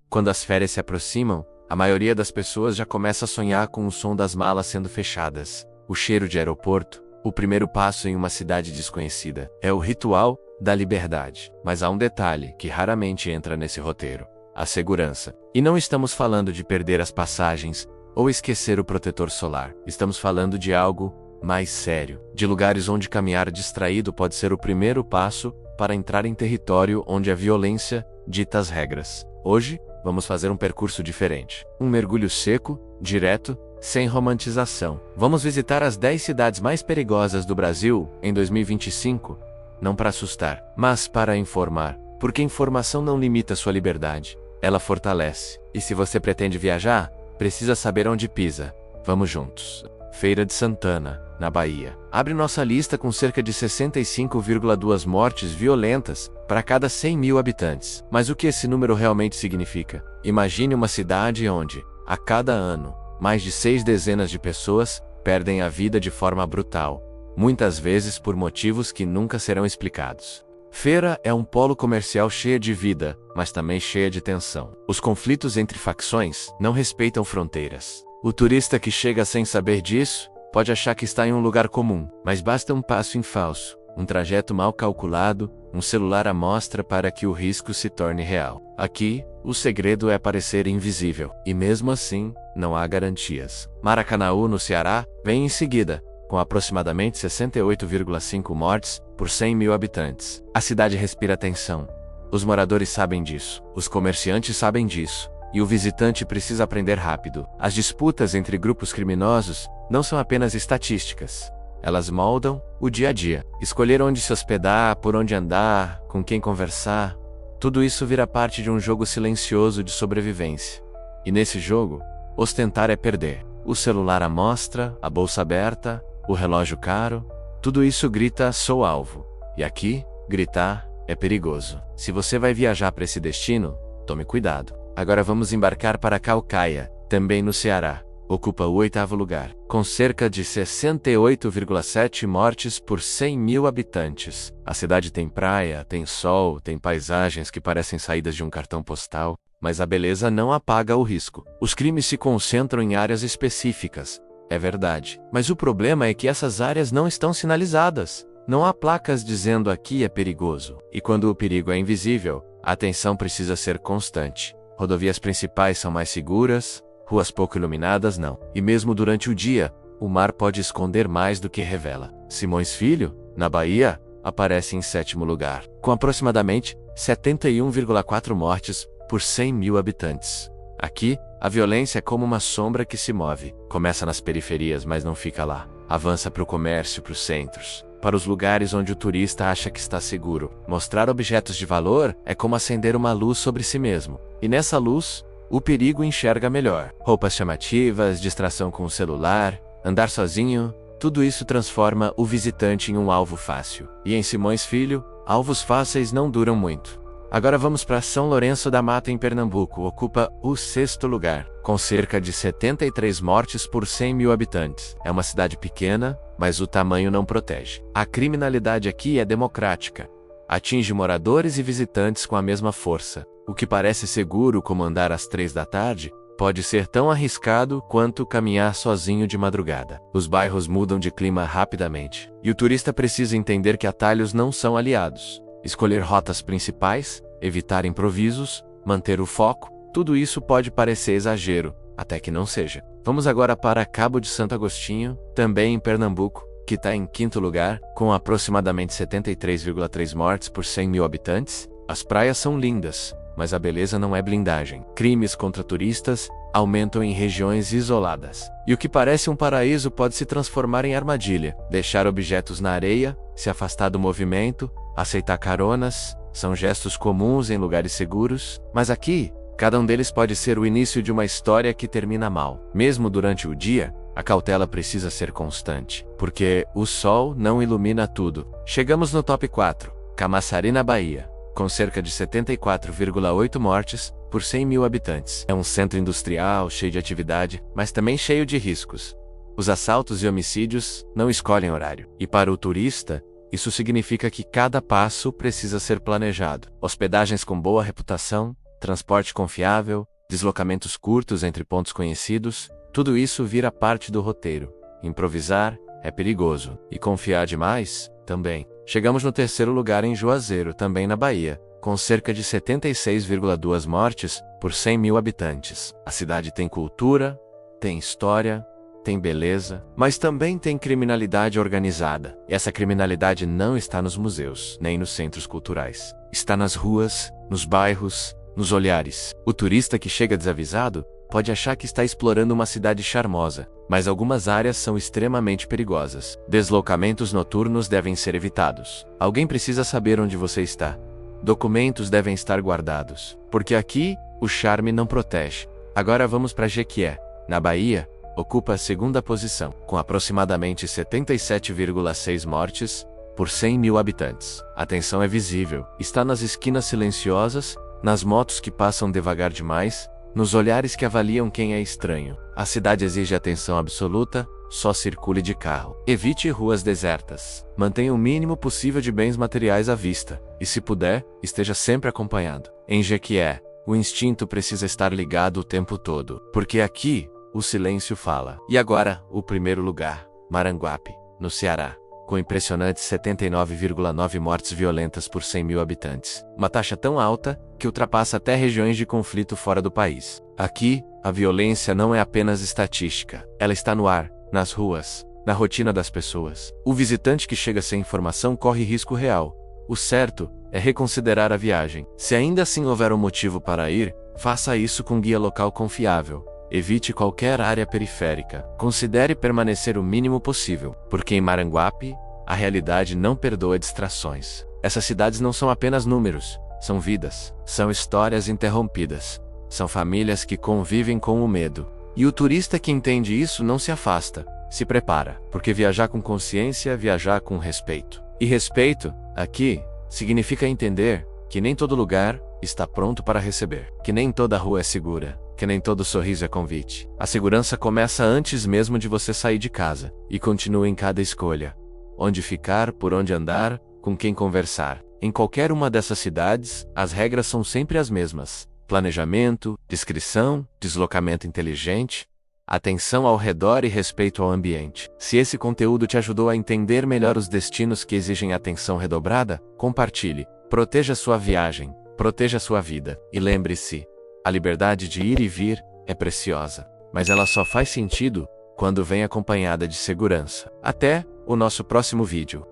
Quando as férias se aproximam, a maioria das pessoas já começa a sonhar com o som das malas sendo fechadas, o cheiro de aeroporto, o primeiro passo em uma cidade desconhecida. É o ritual da liberdade. Mas há um detalhe que raramente entra nesse roteiro: a segurança. E não estamos falando de perder as passagens ou esquecer o protetor solar. Estamos falando de algo mais sério, de lugares onde caminhar distraído pode ser o primeiro passo para entrar em território onde a violência dita as regras. Hoje, vamos fazer um percurso diferente. Um mergulho seco, direto, sem romantização. Vamos visitar as 10 cidades mais perigosas do Brasil em 2025, não para assustar, mas para informar, porque informação não limita sua liberdade, ela fortalece. E se você pretende viajar, precisa saber onde pisa. Vamos juntos. Feira de Santana, na Bahia. Abre nossa lista com cerca de 65,2 mortes violentas para cada 100 mil habitantes. Mas o que esse número realmente significa? Imagine uma cidade onde, a cada ano, mais de 6 dezenas de pessoas perdem a vida de forma brutal, muitas vezes por motivos que nunca serão explicados. Feira é um polo comercial cheio de vida, mas também cheia de tensão. Os conflitos entre facções não respeitam fronteiras. O turista que chega sem saber disso pode achar que está em um lugar comum, mas basta um passo em falso, um trajeto mal calculado, um celular à mostra para que o risco se torne real. Aqui, o segredo é parecer invisível, e mesmo assim, não há garantias. Maracanaú, no Ceará, vem em seguida, com aproximadamente 68,5 mortes por 100 mil habitantes. A cidade respira tensão. Os moradores sabem disso, os comerciantes sabem disso, e o visitante precisa aprender rápido. As disputas entre grupos criminosos não são apenas estatísticas. Elas moldam o dia a dia. Escolher onde se hospedar, por onde andar, com quem conversar, tudo isso vira parte de um jogo silencioso de sobrevivência. E nesse jogo, ostentar é perder. O celular à mostra, a bolsa aberta, o relógio caro, tudo isso grita "sou alvo". E aqui, gritar é perigoso. Se você vai viajar para esse destino, tome cuidado. Agora vamos embarcar para Caucaia, também no Ceará. Ocupa o 8º lugar, com cerca de 68,7 mortes por 100 mil habitantes. A cidade tem praia, tem sol, tem paisagens que parecem saídas de um cartão postal, mas a beleza não apaga o risco. Os crimes se concentram em áreas específicas, é verdade. Mas o problema é que essas áreas não estão sinalizadas. Não há placas dizendo "aqui é perigoso". E quando o perigo é invisível, a atenção precisa ser constante. Rodovias principais são mais seguras, ruas pouco iluminadas não. E mesmo durante o dia, o mar pode esconder mais do que revela. Simões Filho, na Bahia, aparece em 7º lugar, com aproximadamente 71,4 mortes por 100 mil habitantes. Aqui, a violência é como uma sombra que se move. Começa nas periferias, mas não fica lá. Avança para o comércio, para os centros, para os lugares onde o turista acha que está seguro. Mostrar objetos de valor é como acender uma luz sobre si mesmo. E nessa luz, o perigo enxerga melhor. Roupas chamativas, distração com o celular, andar sozinho, tudo isso transforma o visitante em um alvo fácil. E em Simões Filho, alvos fáceis não duram muito. Agora vamos para São Lourenço da Mata, em Pernambuco. Ocupa o 6º lugar, com cerca de 73 mortes por 100 mil habitantes. É uma cidade pequena, mas o tamanho não protege. A criminalidade aqui é democrática. Atinge moradores e visitantes com a mesma força. O que parece seguro, como andar às 3 da tarde, pode ser tão arriscado quanto caminhar sozinho de madrugada. Os bairros mudam de clima rapidamente, e o turista precisa entender que atalhos não são aliados. Escolher rotas principais, evitar improvisos, manter o foco, tudo isso pode parecer exagero, até que não seja. Vamos agora para Cabo de Santo Agostinho, também em Pernambuco, que está em 5º lugar, com aproximadamente 73,3 mortes por 100 mil habitantes. As praias são lindas, mas a beleza não é blindagem. Crimes contra turistas aumentam em regiões isoladas. E o que parece um paraíso pode se transformar em armadilha. Deixar objetos na areia, se afastar do movimento, aceitar caronas, são gestos comuns em lugares seguros, mas aqui, cada um deles pode ser o início de uma história que termina mal. Mesmo durante o dia, a cautela precisa ser constante, porque o sol não ilumina tudo. Chegamos no top 4, Camaçari, na Bahia, com cerca de 74,8 mortes por 100 mil habitantes. É um centro industrial, cheio de atividade, mas também cheio de riscos. Os assaltos e homicídios não escolhem horário. E para o turista, isso significa que cada passo precisa ser planejado. Hospedagens com boa reputação, transporte confiável, deslocamentos curtos entre pontos conhecidos, tudo isso vira parte do roteiro. Improvisar é perigoso, e confiar demais, também. Chegamos no terceiro lugar em Juazeiro, também na Bahia, com cerca de 76,2 mortes por 100 mil habitantes. A cidade tem cultura, tem história, tem beleza, mas também tem criminalidade organizada. E essa criminalidade não está nos museus, nem nos centros culturais. Está nas ruas, nos bairros, nos olhares. O turista que chega desavisado pode achar que está explorando uma cidade charmosa, mas algumas áreas são extremamente perigosas. Deslocamentos noturnos devem ser evitados. Alguém precisa saber onde você está. Documentos devem estar guardados, porque aqui o charme não protege. Agora vamos para Jequié, na Bahia. Ocupa a segunda posição, com aproximadamente 77,6 mortes por 100 mil habitantes. A tensão é visível, está nas esquinas silenciosas, nas motos que passam devagar demais, nos olhares que avaliam quem é estranho. A cidade exige atenção absoluta, só circule de carro. Evite ruas desertas. Mantenha o mínimo possível de bens materiais à vista, e se puder, esteja sempre acompanhado. Em Jequié, o instinto precisa estar ligado o tempo todo, porque aqui, o silêncio fala. E agora, o primeiro lugar, Maranguape, no Ceará, com impressionantes 79,9 mortes violentas por 100 mil habitantes. Uma taxa tão alta que ultrapassa até regiões de conflito fora do país. Aqui, a violência não é apenas estatística. Ela está no ar, nas ruas, na rotina das pessoas. O visitante que chega sem informação corre risco real. O certo é reconsiderar a viagem. Se ainda assim houver um motivo para ir, faça isso com guia local confiável. Evite qualquer área periférica. Considere permanecer o mínimo possível, porque em Maranguape, a realidade não perdoa distrações. Essas cidades não são apenas números, são vidas, são histórias interrompidas, são famílias que convivem com o medo. E o turista que entende isso não se afasta, se prepara, porque viajar com consciência é viajar com respeito. E respeito, aqui, significa entender que nem todo lugar está pronto para receber, que nem toda rua é segura, que nem todo sorriso é convite. A segurança começa antes mesmo de você sair de casa, e continua em cada escolha. Onde ficar, por onde andar, com quem conversar. Em qualquer uma dessas cidades, as regras são sempre as mesmas. Planejamento, discrição, deslocamento inteligente, atenção ao redor e respeito ao ambiente. Se esse conteúdo te ajudou a entender melhor os destinos que exigem atenção redobrada, compartilhe. Proteja sua viagem, proteja sua vida. E lembre-se, a liberdade de ir e vir é preciosa, mas ela só faz sentido quando vem acompanhada de segurança. Até o nosso próximo vídeo.